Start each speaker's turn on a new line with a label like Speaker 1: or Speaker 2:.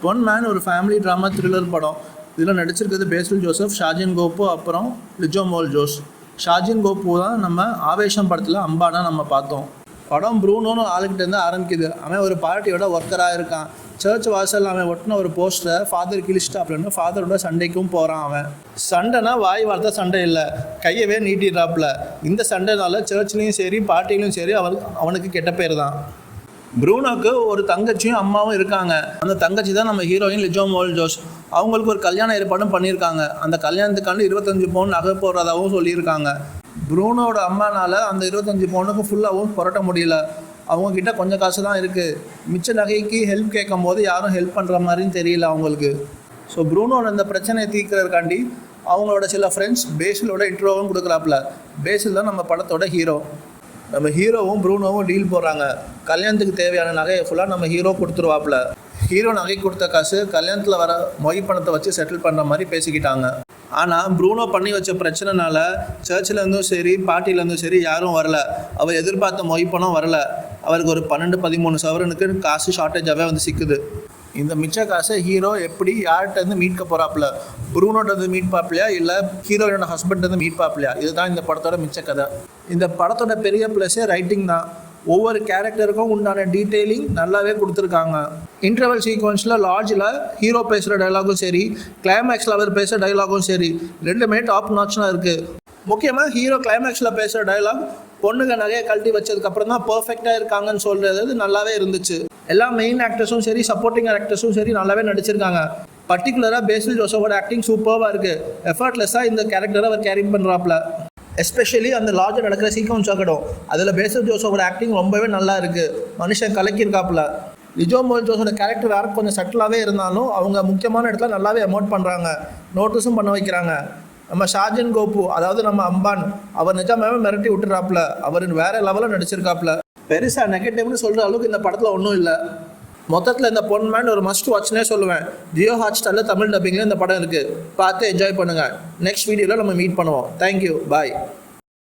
Speaker 1: பொன்மேன் ஒரு family drama thriller படம். இதில் நடிச்சிருக்கிறது பேசில் ஜோசப், ஷாஜின் கோப்பு, அப்புறம் லிஜோ மோல் ஜோஸ். ஷாஜின் கோப்பு தான் நம்ம ஆவேஷம் படத்தில் அம்பானா நம்ம பார்த்தோம். படம் ப்ரூனோன்னு ஆளுக்கிட்டேருந்து ஆரம்பிக்குது. அவன் ஒரு பார்ட்டியோட ஒர்க்கராக இருக்கான். சர்ச் வாசல் அவன் ஒட்டின ஒரு போஸ்டரை ஃபாதர் கிழிச்சிட்டா அப்படின்னு ஃபாதரோட சண்டைக்கும் போகிறான். அவன் சண்டைனா வாய் வார்த்தை சண்டை இல்லை, கையவே நீட்டிடுறாப்புல. இந்த சண்டைனால சர்ச்லேயும் சரி பார்ட்டிலையும் சரி அவனுக்கு கெட்ட பேர் தான். ப்ரூனோக்கு ஒரு தங்கச்சியும் அம்மாவும் இருக்காங்க. அந்த தங்கச்சி தான் நம்ம ஹீரோயின் லிஜோ மோல் ஜோஸ். அவங்களுக்கு ஒரு கல்யாண ஏற்பாடும் பண்ணியிருக்காங்க. அந்த கல்யாணத்துக்காண்டு 25 பவுன் நகை போடுறதாகவும் சொல்லியிருக்காங்க. ப்ரூனோட அம்மானால அந்த 25 பவுனுக்கு ஃபுல்லாகவும் புரட்ட முடியல. அவங்கக்கிட்ட கொஞ்சம் காசு தான் இருக்குது. மிச்ச நகைக்கு ஹெல்ப் கேட்கும் போது யாரும் ஹெல்ப் பண்ணுற மாதிரின்னு தெரியல அவங்களுக்கு. ஸோ ப்ரூனோட இந்த பிரச்சனையை தீர்க்கிறதுக்காண்டி அவங்களோட சில ஃப்ரெண்ட்ஸ் பேசிலோட இன்ட்ரோவும் கொடுக்குறாப்புல. பேசில் தான் நம்ம படத்தோட ஹீரோ. நம்ம ஹீரோவும் ப்ரூனோவும் டீல் போடுறாங்க. கல்யாணத்துக்கு தேவையான நகையை ஃபுல்லாக நம்ம ஹீரோ கொடுத்துருவாப்புல. ஹீரோ நகை கொடுத்த காசு கல்யாணத்தில் வர மொய் பணத்தை வச்சு செட்டில் பண்ணுற மாதிரி பேசிக்கிட்டாங்க. ஆனால் ப்ரூனோ பண்ணி வச்ச பிரச்சனைனால சர்ச்சிலேருந்தும் சரி பார்ட்டிலேருந்தும் சரி யாரும் வரல. அவர் எதிர்பார்த்த மொய் பணம் வரல. அவருக்கு ஒரு 12-13 சவரனுக்கு காசு ஷார்ட்டேஜாகவே வந்து சிக்குது. இந்த மிச்ச காசை ஹீரோ எப்படி யார்கிட்டருந்து மீட்க போகிறாப்புல? ப்ரூனோட்டருந்து மீட் பார்ப்பலையா, இல்லை ஹீரோயினோட ஹஸ்பண்ட்லேருந்து மீட் பார்ப்பலையா? இதுதான் இந்த படத்தோட மிச்ச கதை. இந்த படத்தோட பெரிய ப்ளஸ்ஸே ரைட்டிங் தான். ஒவ்வொரு கேரக்டருக்கும் உண்டான டீட்டெயிலிங் நல்லாவே கொடுத்துருக்காங்க. இன்டர்வல் சீக்வன்ஸில் லாட்ஜில் ஹீரோ பேசுகிற டைலாகும் சரி, கிளைமேக்ஸில் அவர் பேசுகிற டைலாகும் சரி, ரெண்டுமே டாப் நாட்ச்லாம் இருக்குது. முக்கியமாக ஹீரோ கிளைமேக்ஸில் பேசுகிற டைலாக் பொண்ணுங்க நகையை கழட்டி வச்சதுக்கப்புறம் தான் பர்ஃபெக்டாக இருக்காங்கன்னு சொல்கிறது நல்லாவே இருந்துச்சு. எல்லா மெயின் ஆக்டர்ஸும் சரி சப்போர்ட்டிங் ஆக்டர்ஸும் சரி நல்லாவே நடிச்சிருக்காங்க. பர்டிகுலராக பேசில் ஜோசஃபோட ஆக்டிங் சூப்பராக இருக்குது. எஃபர்ட்லெஸ்ஸாக இந்த கேரக்டரை அவர் கேரி பண்ணுறாப்புல. எஸ்பெஷலி அந்த லாட்ஜில் நடக்கிற சீக்வன்ஸ் ஆகட்டும், அதில் பேசில் ஜோசஃபோட ஆக்டிங் ரொம்பவே நல்லா இருக்குது. மனுஷன் கலக்கியிருக்காப்புல. லிஜோ மோல் ஜோஸோட கேரக்டர் வேறு கொஞ்சம் சட்டிலாகவே இருந்தாலும் அவங்க முக்கியமான இடத்துல நல்லாவே அமௌண்ட் பண்ணுறாங்க, நோட்டீஸும் பண்ண வைக்கிறாங்க. நம்ம ஷாஜின் கோப்பு, அதாவது நம்ம அம்பான், அவர் நிஜமாவே மிரட்டி விட்டுறாப்புல. அவர் வேறு லெவலில் நடிச்சிருக்காப்புல. பெருசாக நெகட்டிவ்னு சொல்கிற அளவுக்கு இந்த படத்தில் ஒன்றும் இல்லை. மொத்தத்தில் இந்த பொன்மேன் ஒரு மஸ்ட் வாட்ச்னே சொல்லுவேன். ஜியோ ஹாட்ஸ்டாரில் தமிழ் டப்பிங்கில் இந்த படம் இருக்குது. பார்த்து என்ஜாய் பண்ணுங்கள். நெக்ஸ்ட் வீடியோவில் நம்ம மீட் பண்ணுவோம். தேங்க்யூ, பாய்.